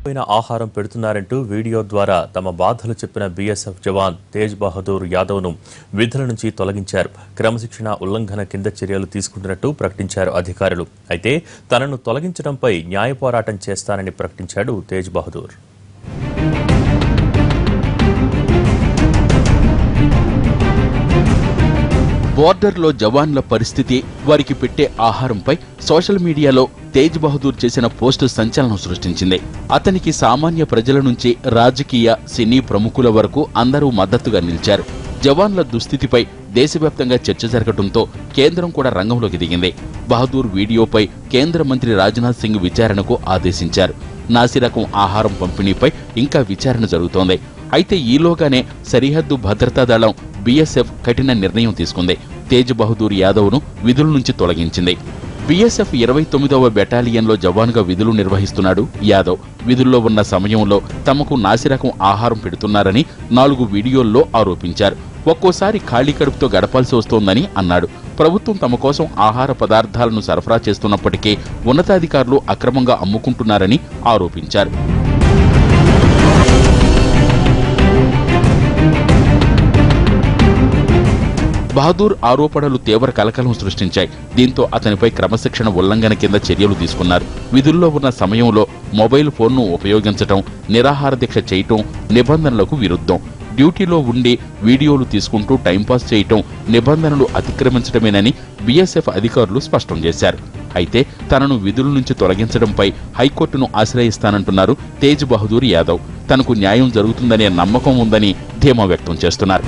మాడిపోయిన ఆహారం పెడుతున్నారంటూ వీడియో ద్వారా తమ బాధలు చెప్పిన బీఎస్ఎఫ్ జవాన్ తేజ్ బహదూర్ యాదవ్ను విధుల నుంచి తొలగించారు. క్రమశిక్షణ ఉల్లంఘన కింద చర్యలు తీసుకుంటున్నట్టు ప్రకటించారు అధికారులు. అయితే తనను తొలగించడంపై న్యాయ పోరాటం చేస్తానని ప్రకటించాడు తేజ్ బహదూర్. బోర్డర్లో జవాన్ల పరిస్థితి, వారికి పెట్టే ఆహారంపై సోషల్ మీడియాలో తేజ్ బహదూర్ చేసిన పోస్టు సంచలనం సృష్టించింది. అతనికి సామాన్య ప్రజల నుంచి రాజకీయ, సినీ ప్రముఖుల వరకు అందరూ మద్దతుగా నిలిచారు. జవాన్ల దుస్థితిపై దేశవ్యాప్తంగా చర్చ జరగడంతో కేంద్రం కూడా రంగంలోకి దిగింది. బహదూర్ వీడియోపై కేంద్ర మంత్రి రాజ్నాథ్ సింగ్ విచారణకు ఆదేశించారు. నాసిరకం ఆహారం పంపిణీపై ఇంకా విచారణ జరుగుతోంది. అయితే ఈలోగానే సరిహద్దు భద్రతా దళం బీఎస్ఎఫ్ కఠిన నిర్ణయం తీసుకుంది. తేజ్ బహదూర్ యాదవ్ను విధుల నుంచి తొలగించింది. బీఎస్ఎఫ్ 29వ బెటాలియన్లో జవాన్గా విధులు నిర్వహిస్తున్నాడు యాదవ్. విధుల్లో ఉన్న సమయంలో తమకు నాసిరకం ఆహారం పెడుతున్నారని 4 వీడియోల్లో ఆరోపించారు. ఒక్కోసారి ఖాళీ కడుపుతో గడపాల్సి వస్తోందని అన్నాడు. ప్రభుత్వం తమ కోసం ఆహార పదార్థాలను సరఫరా చేస్తున్నప్పటికీ ఉన్నతాధికారులు అక్రమంగా అమ్ముకుంటున్నారని ఆరోపించారు. బహదూర్ ఆరోపణలు తీవ్ర కలకలం సృష్టించాయి. దీంతో అతనిపై క్రమశిక్షణ ఉల్లంఘన కింద చర్యలు తీసుకున్నారు. విధుల్లో ఉన్న సమయంలో మొబైల్ ఫోన్ను ఉపయోగించడం, నిరాహార దీక్ష చేయటం నిబంధనలకు విరుద్ధం. డ్యూటీలో ఉండి వీడియోలు తీసుకుంటూ టైంపాస్ చేయటం నిబంధనలు అతిక్రమించడమేనని బీఎస్ఎఫ్ అధికారులు స్పష్టం చేశారు. అయితే తనను విధుల నుంచి తొలగించడంపై హైకోర్టును ఆశ్రయిస్తానంటున్నారు తేజ్ బహదూర్ యాదవ్. తనకు న్యాయం జరుగుతుందనే నమ్మకం ఉందని ధీమా వ్యక్తం చేస్తున్నారు.